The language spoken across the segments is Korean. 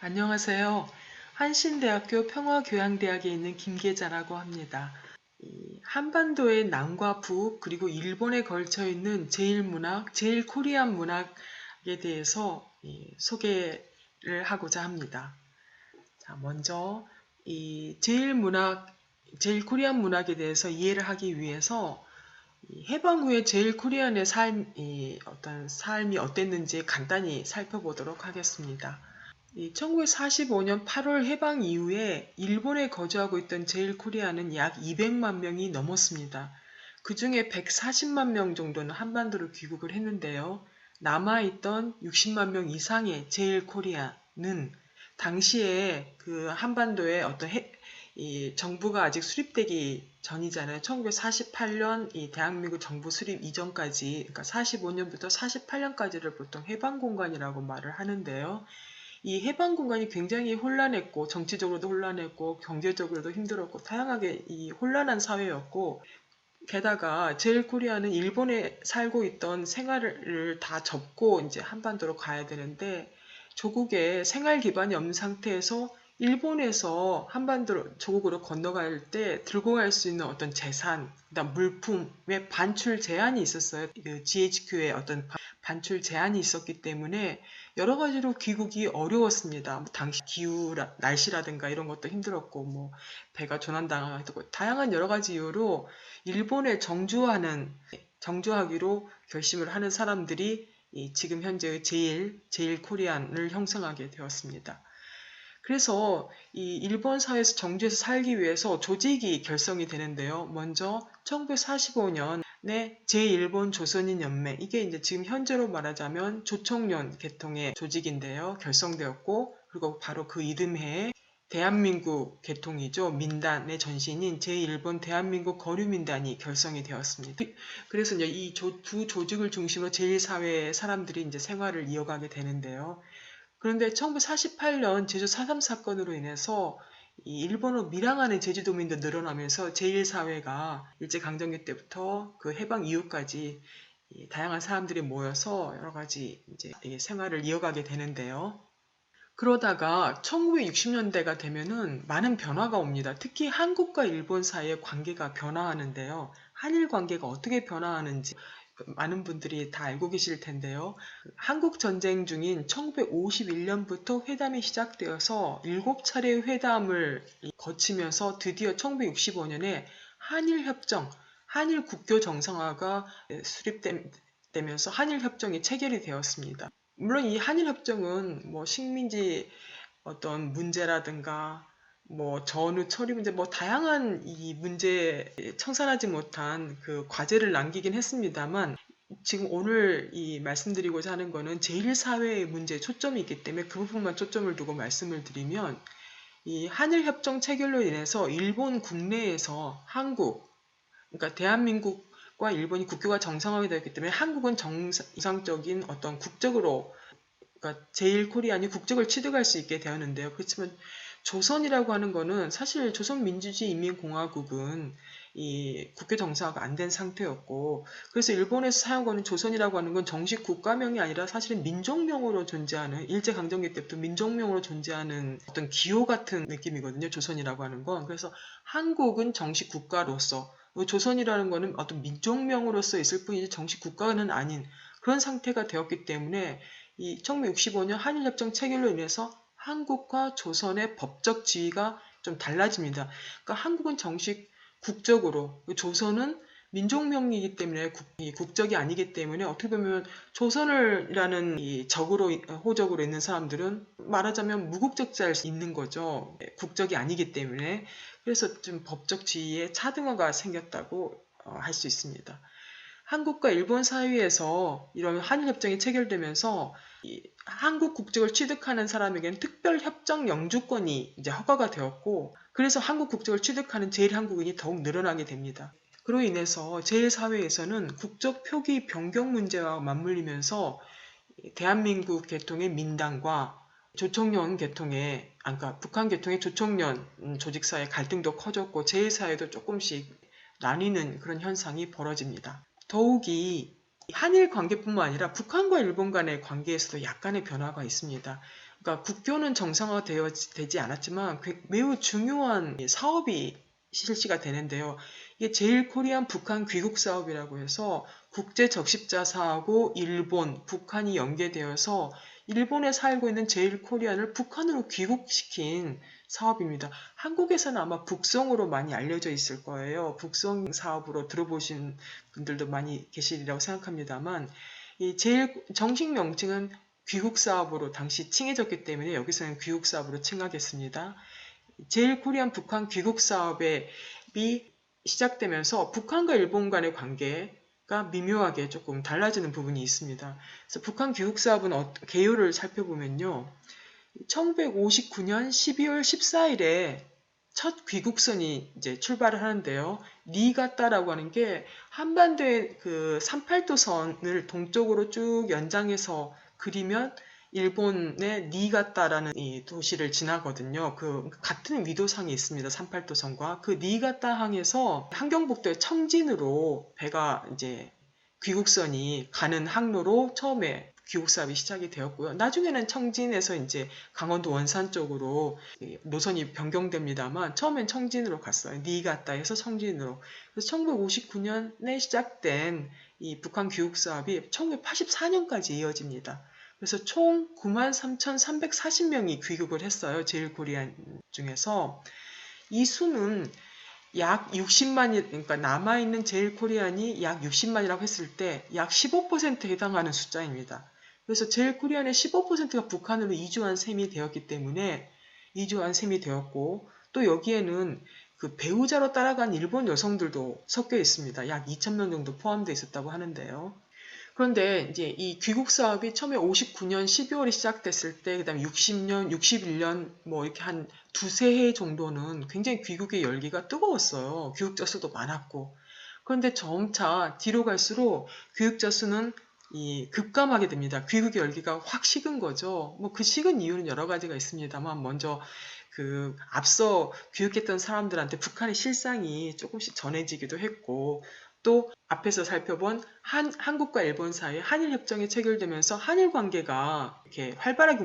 안녕하세요. 한신대학교 평화교양대학에 있는 김계자라고 합니다. 한반도의 남과 북 그리고 일본에 걸쳐 있는 제일문학, 제일코리안 문학에 대해서 소개를 하고자 합니다. 자, 먼저 이 제일코리안 문학에 대해서 이해를 하기 위해서 해방 후에 제일코리안의 어떤 삶이 어땠는지 간단히 살펴보도록 하겠습니다. 1945년 8월 해방 이후에 일본에 거주하고 있던 제일코리아는 약 200만 명이 넘었습니다. 그 중에 140만 명 정도는 한반도로 귀국을 했는데요. 남아있던 60만 명 이상의 제일코리아는 당시에 그 한반도에 이 정부가 아직 수립되기 전이잖아요. 1948년 이 대한민국 정부 수립 이전까지, 그러니까 45년부터 48년까지를 보통 해방공간이라고 말을 하는데요. 이 해방 공간이 굉장히 혼란했고, 정치적으로도 혼란했고, 경제적으로도 힘들었고, 다양하게 이 혼란한 사회였고, 게다가 제일코리아는 일본에 살고 있던 생활을 다 접고 이제 한반도로 가야 되는데, 조국에 생활 기반이 없는 상태에서 일본에서 한반도로 조국으로 건너갈 때 들고 갈 수 있는 어떤 재산, 그다음 물품의 반출 제한이 있었어요. 그 GHQ의 어떤 반출 제한이 있었기 때문에 여러 가지로 귀국이 어려웠습니다. 당시 기후, 날씨라든가 이런 것도 힘들었고, 뭐 배가 조난당하고 다양한 여러 가지 이유로 일본에 정주하기로 결심을 하는 사람들이 지금 현재의 제일 코리안을 형성하게 되었습니다. 그래서 이 일본 사회에서 정주해서 살기 위해서 조직이 결성이 되는데요. 먼저 1945년에 제1본 조선인 연맹, 이게 이제 지금 현재로 말하자면 조총련 계통의 조직인데요. 결성되었고, 그리고 바로 그 이듬해에 대한민국 계통이죠. 민단의 전신인 제1본 대한민국 거류민단이 결성이 되었습니다. 그래서 이제 이 두 조직을 중심으로 제1사회의 사람들이 이제 생활을 이어가게 되는데요. 그런데 1948년 제주 4.3 사건으로 인해서 이 일본으로 밀항하는 제주도민도 늘어나면서 제1사회가 일제강점기 때부터 그 해방 이후까지 다양한 사람들이 모여서 여러 가지 이제 생활을 이어가게 되는데요. 그러다가 1960년대가 되면은 많은 변화가 옵니다. 특히 한국과 일본 사이의 관계가 변화하는데요. 한일 관계가 어떻게 변화하는지 많은 분들이 다 알고 계실 텐데요. 한국 전쟁 중인 1951년부터 회담이 시작되어서 7차례의 회담을 거치면서 드디어 1965년에 한일협정, 한일 국교 정상화가 수립되면서 한일협정이 체결이 되었습니다. 물론 이 한일협정은 뭐 식민지 어떤 문제라든가 뭐 전후 처리 문제 뭐 다양한 이 문제에 청산하지 못한 그 과제를 남기긴 했습니다만 지금 오늘 이 말씀드리고자 하는 거는 제1사회의 문제에 초점이 있기 때문에 그 부분만 초점을 두고 말씀을 드리면 이 한일협정 체결로 인해서 일본 국내에서 그러니까 대한민국과 일본이 국교가 정상화가 되었기 때문에 한국은 정상적인 어떤 국적으로 그러니까 제일코리안이 국적을 취득할 수 있게 되었는데요. 그렇지만 조선이라고 하는 거는 사실 조선민주주의인민공화국은 이 국교 정상화가 안 된 상태였고 그래서 일본에서 사용하는 조선이라고 하는 건 정식 국가명이 아니라 사실은 민족명으로 존재하는 일제강점기 때부터 민족명으로 존재하는 어떤 기호 같은 느낌이거든요. 조선이라고 하는 건. 그래서 한국은 정식 국가로서 조선이라는 거는 어떤 민족명으로서 있을 뿐이지 정식 국가는 아닌 그런 상태가 되었기 때문에 이 1965년 한일협정 체결로 인해서 한국과 조선의 법적 지위가 좀 달라집니다. 그러니까 한국은 정식 국적으로, 조선은 민족명이기 때문에 국적이 아니기 때문에 어떻게 보면 조선이라는 이 호적으로 있는 사람들은 말하자면 무국적자일 수 있는 거죠. 국적이 아니기 때문에. 그래서 좀 법적 지위에 차등화가 생겼다고 할 수 있습니다. 한국과 일본 사이에서 이런 한일협정이 체결되면서 한국 국적을 취득하는 사람에게는 특별협정 영주권이 이제 허가가 되었고 그래서 한국 국적을 취득하는 제1한국인이 더욱 늘어나게 됩니다. 그로 인해서 제1사회에서는 국적 표기 변경 문제와 맞물리면서 대한민국 계통의 민당과 조총련 계통의 그러니까 북한 계통의 조총련 조직사의 갈등도 커졌고 제1사회도 조금씩 나뉘는 그런 현상이 벌어집니다. 더욱이 한일 관계뿐만 아니라 북한과 일본 간의 관계에서도 약간의 변화가 있습니다. 그러니까 국교는 되지 않았지만 매우 중요한 사업이 실시가 되는데요. 이게 제일코리안 북한 귀국 사업이라고 해서 국제 적십자사하고 일본, 북한이 연계되어서 일본에 살고 있는 제일코리안을 북한으로 귀국시킨 사업입니다. 한국에서는 아마 북송으로 많이 알려져 있을 거예요. 북송 사업으로 들어보신 분들도 많이 계시리라고 생각합니다만, 이 제일 정식 명칭은 귀국 사업으로 당시 칭해졌기 때문에 여기서는 귀국 사업으로 칭하겠습니다. 제일코리안 북한 귀국 사업이 시작되면서 북한과 일본 간의 관계가 미묘하게 조금 달라지는 부분이 있습니다. 그래서 북한 귀국 사업은 개요를 살펴보면요. 1959년 12월 14일에 첫 귀국선이 이제 출발을 하는데요. 니가따라고 하는 게 한반도의 그 38도선을 동쪽으로 쭉 연장해서 그리면 일본의 니가따라는 이 도시를 지나거든요. 그 같은 위도상이 있습니다. 38도선과 그 니가따 항에서 한경북도의 청진으로 배가 이제 귀국선이 가는 항로로 처음에 귀국 사업이 시작이 되었고요. 나중에는 청진에서 이제 강원도 원산 쪽으로 노선이 변경됩니다만 처음엔 청진으로 갔어요. 니가따에서 청진으로. 그래서 1959년에 시작된 이 북한 귀국 사업이 1984년까지 이어집니다. 그래서 총 93,340명이 귀국을 했어요. 제일코리안 중에서. 이 수는 약 60만이, 그러니까 남아있는 제일코리안이 약 60만이라고 했을 때 약 15%에 해당하는 숫자입니다. 그래서 제일코리안의 15%가 북한으로 이주한 셈이 되었기 때문에 이주한 셈이 되었고, 또 여기에는 그 배우자로 따라간 일본 여성들도 섞여 있습니다. 약 2,000명 정도 포함되어 있었다고 하는데요. 그런데 이제 이 귀국 사업이 처음에 59년 12월에 시작됐을 때, 그 다음에 60년, 61년, 뭐 이렇게 한 두세 해 정도는 굉장히 귀국의 열기가 뜨거웠어요. 귀국자 수도 많았고. 그런데 점차 뒤로 갈수록 귀국자 수는 급감하게 됩니다. 귀국의 열기가 확 식은 거죠. 뭐 그 식은 이유는 여러 가지가 있습니다만, 먼저 앞서 귀국했던 사람들한테 북한의 실상이 조금씩 전해지기도 했고, 또 앞에서 살펴본 한국과 일본 사이에 한일 협정이 체결되면서 한일 관계가 이렇게 활발하게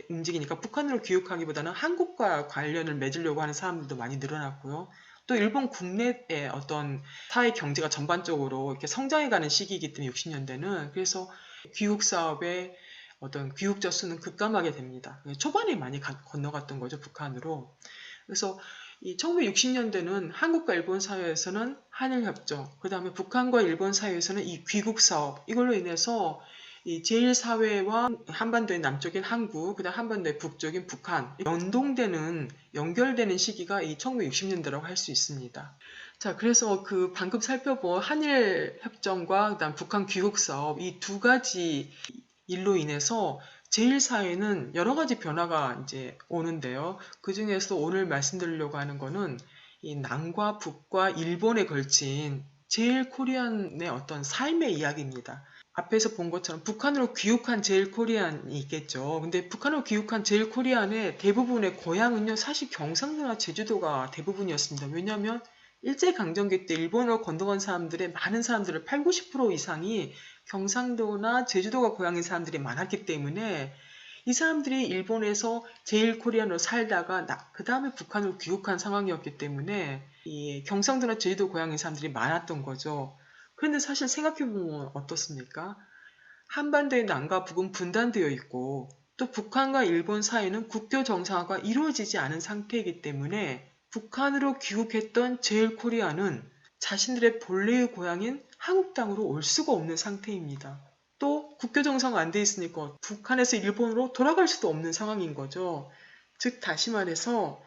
움직이니까 북한으로 귀국하기보다는 한국과 관련을 맺으려고 하는 사람들도 많이 늘어났고요. 또 일본 국내의 어떤 사회 경제가 전반적으로 이렇게 성장해가는 시기이기 때문에 60년대는 그래서 귀국 사업의 어떤 귀국자 수는 급감하게 됩니다. 초반에 많이 건너갔던 거죠, 북한으로. 그래서 이 1960년대는 한국과 일본 사회에서는 한일협정, 그 다음에 북한과 일본 사회에서는 이 귀국사업, 이걸로 인해서 이 제1사회와 한반도의 남쪽인 한국, 그 다음 한반도의 북쪽인 북한, 연결되는 시기가 이 1960년대라고 할 수 있습니다. 자, 그래서 그 방금 살펴본 한일협정과 그 다음 북한 귀국사업, 이 두 가지 일로 인해서 제1사회는 여러 가지 변화가 이제 오는데요. 그 중에서 오늘 말씀드리려고 하는 거는 이 남과 북과 일본에 걸친 제일코리안의 어떤 삶의 이야기입니다. 앞에서 본 것처럼 북한으로 귀국한 제일코리안이 있겠죠. 근데 북한으로 귀국한 제일코리안의 대부분의 고향은요, 사실 경상도나 제주도가 대부분이었습니다. 왜냐하면 일제강점기 때 일본으로 건너간 사람들의 많은 사람들을 8, 90% 이상이 경상도나 제주도가 고향인 사람들이 많았기 때문에 이 사람들이 일본에서 제일코리안으로 살다가 그 다음에 북한으로 귀국한 상황이었기 때문에 이 경상도나 제주도 고향인 사람들이 많았던 거죠. 그런데 사실 생각해보면 어떻습니까? 한반도의 남과 북은 분단되어 있고 또 북한과 일본 사이는 국교 정상화가 이루어지지 않은 상태이기 때문에 북한으로 귀국했던 제일코리안은 자신들의 본래의 고향인 한국 땅으로 올 수가 없는 상태입니다. 또 국교 정상화 안 돼 있으니까 북한에서 일본으로 돌아갈 수도 없는 상황인 거죠. 즉 다시 말해서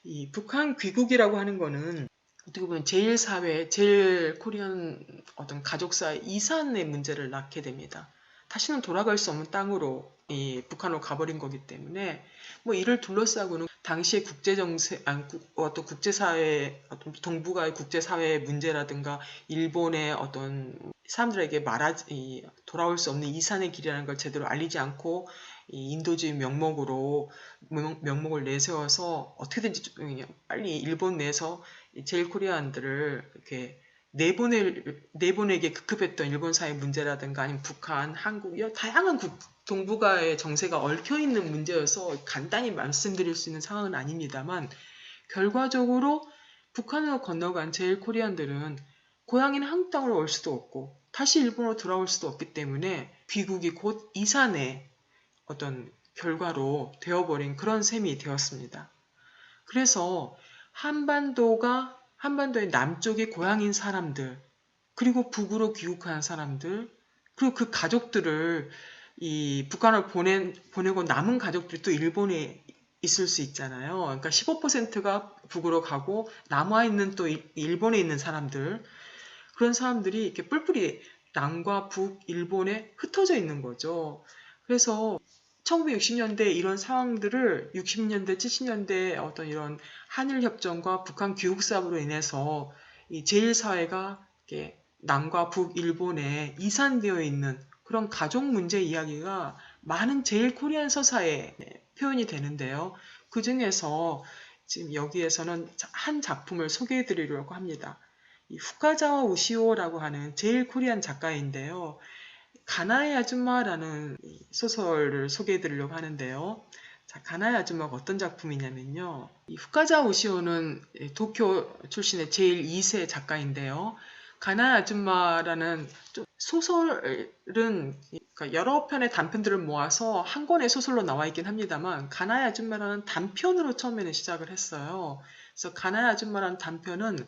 이 북한 귀국이라고 하는 거는 어떻게 보면 제1사회, 제일코리안 어떤 가족사의 이산의 문제를 낳게 됩니다. 다시는 돌아갈 수 없는 땅으로 이 북한으로 가버린 거기 때문에 뭐 이를 둘러싸고는 당시의 국제정세, 어떤 국제사회, 어떤 동북아의 국제사회의 문제라든가 일본의 어떤 사람들에게 돌아올 수 없는 이산의 길이라는 걸 제대로 알리지 않고 이 인도주의 명목을 내세워서 어떻게든지 빨리 일본 내에서 제일코리안들을 이렇게 내보내게 급급했던 일본 사회 문제라든가 아니면 북한, 한국, 다양한 동북아의 정세가 얽혀있는 문제여서 간단히 말씀드릴 수 있는 상황은 아닙니다만 결과적으로 북한으로 건너간 제일 코리안들은 고향인 한국 땅으로 올 수도 없고 다시 일본으로 돌아올 수도 없기 때문에 귀국이 곧 이산의 어떤 결과로 되어버린 그런 셈이 되었습니다. 그래서 한반도의 남쪽이 고향인 사람들, 그리고 북으로 귀국한 사람들, 그리고 그 가족들을 이 북한을 보내고 남은 가족들이 또 일본에 있을 수 있잖아요. 그러니까 15%가 북으로 가고 남아있는 또 일본에 있는 사람들, 그런 사람들이 이렇게 뿔뿔이 남과 북, 일본에 흩어져 있는 거죠. 그래서 1960년대 이런 상황들을 60년대, 70년대 어떤 이런 한일협정과 북한 교육사업으로 인해서 이 제1사회가 이렇게 남과 북, 일본에 이산되어 있는 그런 가족 문제 이야기가 많은 제일 코리안 서사에 표현이 되는데요. 그 중에서 지금 여기에서는 한 작품을 소개해 드리려고 합니다. 이 후카자와 우시오라고 하는 제일 코리안 작가인데요. 가나의 아줌마라는 소설을 소개해 드리려고 하는데요. 자, 가나의 아줌마가 어떤 작품이냐면요. 이 후카자와 우시오는 도쿄 출신의 제일 2세 작가인데요. 가나의 아줌마라는 소설은 그러니까 여러 편의 단편들을 모아서 한 권의 소설로 나와 있긴 합니다만 가나의 아줌마라는 단편으로 처음에는 시작을 했어요. 그래서 가나의 아줌마라는 단편은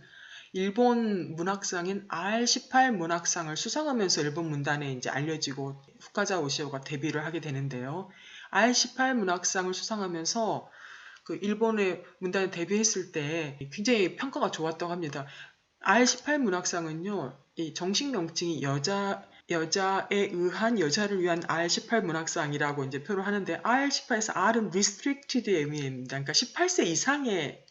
일본 문학상인 R18 문학상을 수상하면서 일본 문단에 이제 알려지고 후카자 오시오가 데뷔를 하게 되는데요. R18 문학상을 수상하면서 그 일본의 문단에 데뷔했을 때 굉장히 평가가 좋았다고 합니다. R18 문학상은요, 이 정식 명칭이 여자에 의한 여자를 위한 R18 문학상이라고 이제 표를 하는데 R18에서 R은 restricted의 의미입니다. 그러니까 18세 이상의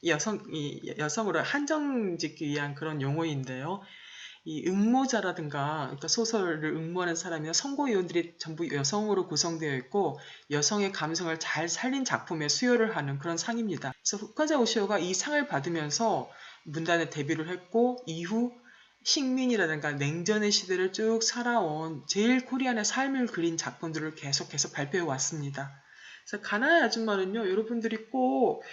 여성으로 한정짓기 위한 그런 용어인데요. 이 응모자라든가 그러니까 소설을 응모하는 사람이나 선고위원들이 전부 여성으로 구성되어 있고 여성의 감성을 잘 살린 작품에 수여를 하는 그런 상입니다. 그래서 후카자 오시오가 이 상을 받으면서 문단에 데뷔를 했고 이후 식민이라든가 냉전의 시대를 쭉 살아온 제일 코리안의 삶을 그린 작품들을 계속해서 발표해 왔습니다. 그래서 가나의 아줌마는요, 여러분들이 꼭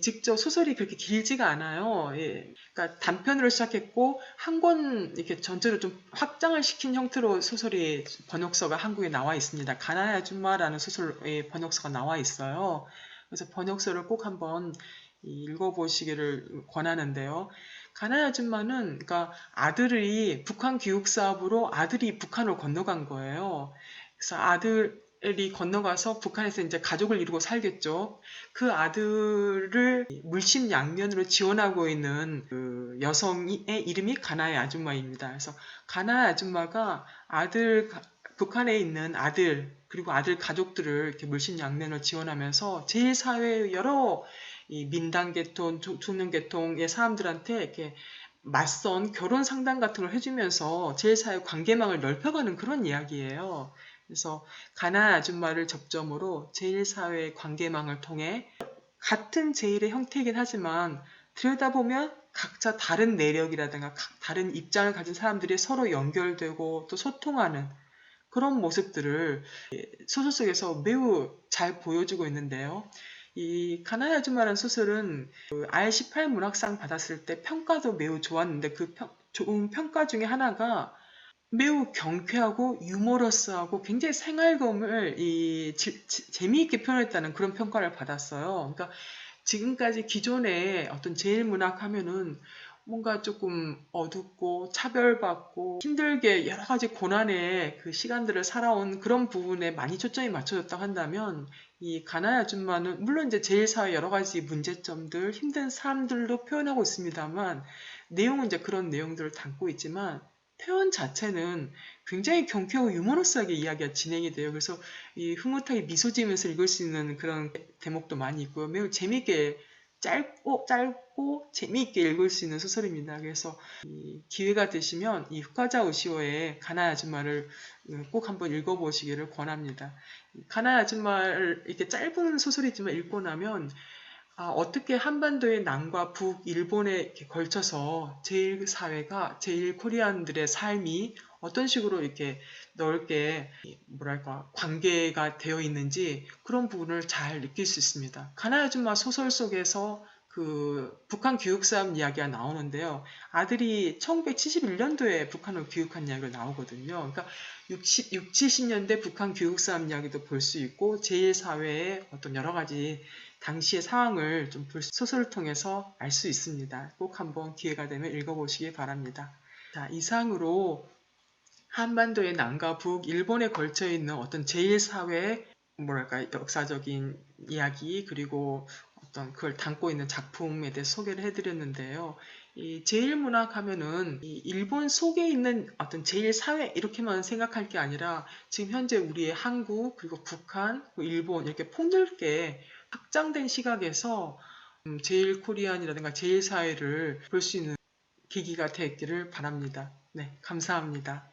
직접 소설이 그렇게 길지가 않아요. 그러니까 단편으로 시작했고 한 권 이렇게 전체로 좀 확장을 시킨 형태로 소설이 번역서가 한국에 나와 있습니다. 가나의 아줌마라는 소설의 번역서가 나와 있어요. 그래서 번역서를 꼭 한번 읽어보시기를 권하는데요. 가나의 아줌마는 그러니까 아들이 북한 교육 사업으로 아들이 북한으로 건너간 거예요. 그래서 아들이 건너가서 북한에서 이제 가족을 이루고 살겠죠. 그 아들을 물심양면으로 지원하고 있는 그 여성의 이름이 가나의 아줌마입니다. 그래서 가나의 아줌마가 북한에 있는 아들 그리고 아들 가족들을 이렇게 물심양면으로 지원하면서 제1사회의 여러 이 민당계통, 중년계통의 사람들한테 이렇게 맞선 결혼 상담 같은 걸 해주면서 제1사회 관계망을 넓혀가는 그런 이야기예요. 그래서 가나의 아줌마를 접점으로 제1사회 관계망을 통해 같은 제1의 형태이긴 하지만 들여다보면 각자 다른 내력이라든가 다른 입장을 가진 사람들이 서로 연결되고 또 소통하는 그런 모습들을 소설 속에서 매우 잘 보여주고 있는데요. 이 가나의 아줌마라는 소설은 그 R18 문학상 받았을 때 평가도 매우 좋았는데 그 좋은 평가 중에 하나가 매우 경쾌하고 유머러스하고 굉장히 생활감을 재미있게 표현했다는 그런 평가를 받았어요. 그러니까 지금까지 기존의 어떤 제일 문학 하면은 뭔가 조금 어둡고 차별받고 힘들게 여러 가지 고난의 그 시간들을 살아온 그런 부분에 많이 초점이 맞춰졌다고 한다면 이 가나의 아줌마는 물론 이제 제일 사회 여러 가지 문제점들, 힘든 사람들도 표현하고 있습니다만 내용은 이제 그런 내용들을 담고 있지만 표현 자체는 굉장히 경쾌하고 유머러스하게 이야기가 진행이 돼요. 그래서 이 흐뭇하게 미소 지으면서 읽을 수 있는 그런 대목도 많이 있고요. 매우 재미있게 짧고 재미있게 읽을 수 있는 소설입니다. 그래서 기회가 되시면 이 후카자 우시오의 가나의 아줌마를 꼭 한번 읽어보시기를 권합니다. 가나의 아줌마를 이렇게 짧은 소설이지만 읽고 나면 어떻게 한반도의 남과 북, 일본에 이렇게 걸쳐서 제일 코리안들의 삶이 어떤 식으로 이렇게 넓게 뭐랄까 관계가 되어 있는지 그런 부분을 잘 느낄 수 있습니다. 가나의 아줌마 소설 속에서 그 북한 교육사업 이야기가 나오는데요. 아들이 1971년도에 북한을 교육한 이야기가 나오거든요. 그러니까 70년대 북한 교육사업 이야기도 볼 수 있고 제1사회의 어떤 여러 가지 당시의 상황을 좀 소설을 통해서 알 수 있습니다. 꼭 한번 기회가 되면 읽어보시기 바랍니다. 자, 이상으로 한반도의 남과 북, 일본에 걸쳐 있는 어떤 제1사회의 뭐랄까 역사적인 이야기 그리고 어떤 그걸 담고 있는 작품에 대해 소개를 해드렸는데요. 이 제1문학 하면은 이 일본 속에 있는 어떤 제1사회 이렇게만 생각할 게 아니라 지금 현재 우리의 한국 그리고 북한, 일본 이렇게 폭넓게 확장된 시각에서 제1코리안이라든가 제1사회를 볼 수 있는 계기가 되기를 바랍니다. 네, 감사합니다.